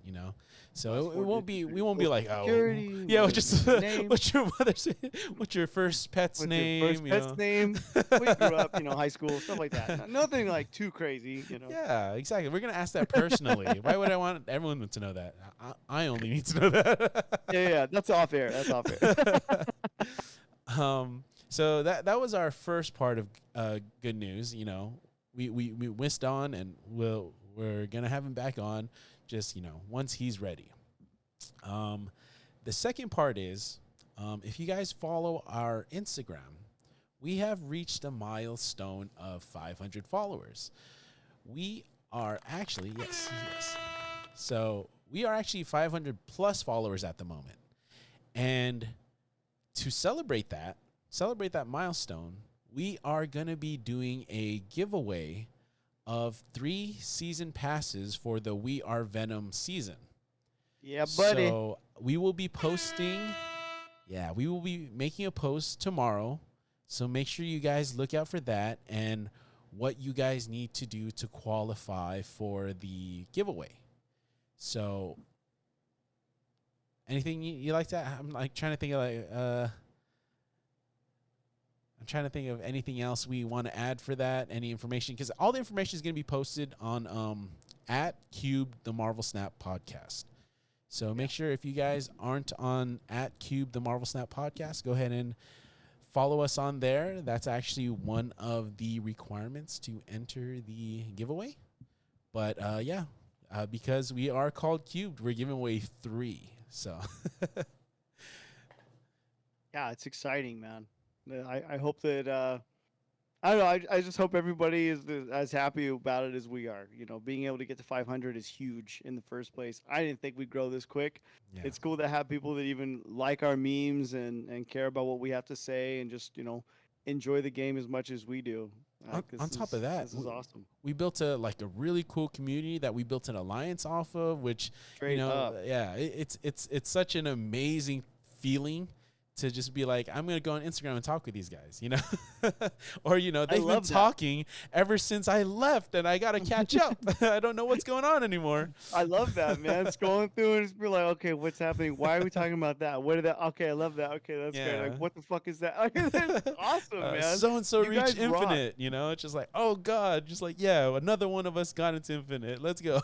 So it won't be. We won't be like, security, just what's your mother's, what's your first pet's name? Your first pet's name. We grew up, high school, stuff like that. Nothing like too crazy. Yeah, exactly. We're gonna ask that personally. Why would I want everyone to know that? I only need to know that. Yeah. That's off air. So that was our first part of good news. We whisked on, and we're gonna have him back on, just once he's ready. The second part is, if you guys follow our Instagram, we have reached a milestone of 500 followers. We are actually yes. So we are actually 500 plus followers at the moment, and to celebrate that milestone, we are going to be doing a giveaway of 3 season passes for the We Are Venom season. Yeah, buddy. So we will be posting, we will be making a post tomorrow. So make sure you guys look out for that and what you guys need to do to qualify for the giveaway. So anything you like to, I'm like trying to think of I'm trying to think of anything else we want to add for that, any information, because all the information is going to be posted on at CUBED, the Marvel Snap podcast. So make sure if you guys aren't on at CUBED, the Marvel Snap podcast, go ahead and follow us on there. That's actually one of the requirements to enter the giveaway. But because we are called CUBED, we're giving away 3. So Yeah, it's exciting, man. I hope that I don't know. I just hope everybody is as happy about it as we are. You know, being able to get to 500 is huge in the first place. I didn't think we'd grow this quick. yeah. It's cool to have people that even like our memes and care about what we have to say and just, enjoy the game as much as we do. On top of that, this is awesome. we built a really cool community that we built an alliance off of, which Straight up. it's such an amazing feeling to just be like, I'm gonna go on Instagram and talk with these guys, or they've been talking ever since I left, and I gotta catch up. I don't know what's going on anymore. I love that, man. Scrolling through and just be like, okay, what's happening? Why are we talking about that? What did that? Okay, I love that. Okay, that's great. Like, what the fuck is that? That's awesome, man. So and so reached infinite. Rock. It's just like, oh god, just like another one of us got into infinite. Let's go.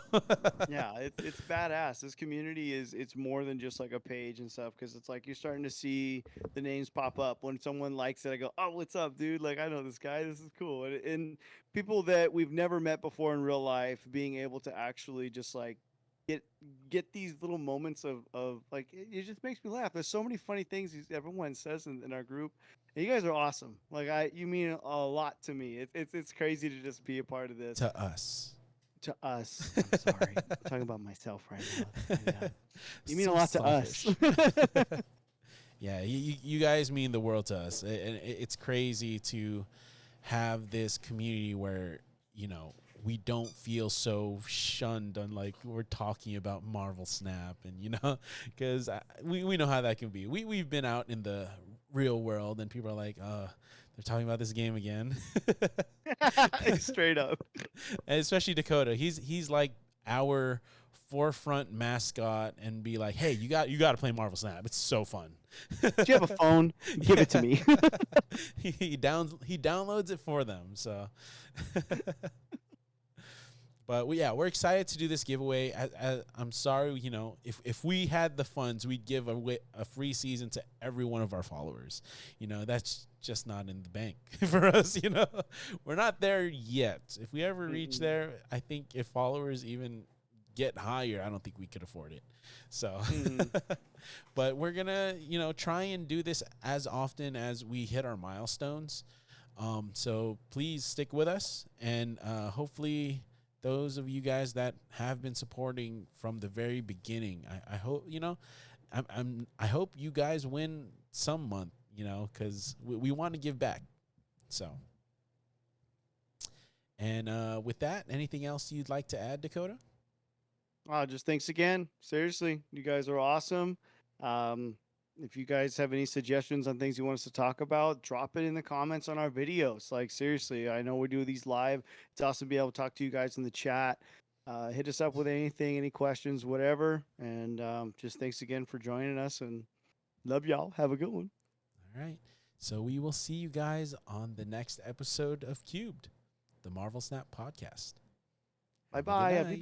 Yeah, it's badass. This community it's more than just like a page and stuff, because it's like you're starting to see the names pop up when someone likes it. I go, oh, what's up, dude? Like, I know this guy. This is cool. And people that we've never met before in real life, being able to actually just like get these little moments of like, it just makes me laugh. There's so many funny things everyone says in our group. And you guys are awesome. Like, you mean a lot to me. It's crazy to just be a part of this. To us. I'm sorry. I'm talking about myself right now. Yeah. You mean a lot selfish. To us. Yeah, you guys mean the world to us. And it's crazy to have this community where, we don't feel so shunned on like we're talking about Marvel Snap, and because we know how that can be. We've been out in the real world and people are like, they're talking about this game again. Straight up. And especially Dakota. He's like our forefront mascot and be like, hey, you got to play Marvel Snap. It's so fun. Do you have a phone? Give it to me. he downloads it for them. So but we're excited to do this giveaway. I'm sorry, if we had the funds, we'd give away a free season to every one of our followers. That's just not in the bank for us. We're not there yet. If we ever reach there, I think if followers even get higher, I don't think we could afford it. So, but we're gonna, try and do this as often as we hit our milestones. So please stick with us, and hopefully those of you guys that have been supporting from the very beginning, I hope, I hope you guys win some month, because we want to give back. So, and with that, anything else you'd like to add, Dakota? Just thanks again. Seriously, you guys are awesome. If you guys have any suggestions on things you want us to talk about, drop it in the comments on our videos. Like, seriously, I know we do these live. It's awesome to be able to talk to you guys in the chat. Hit us up with anything, any questions, whatever. And just thanks again for joining us, and love y'all. Have a good one. All right. So we will see you guys on the next episode of CUBED, the Marvel Snap podcast. Bye-bye. Happy birthday.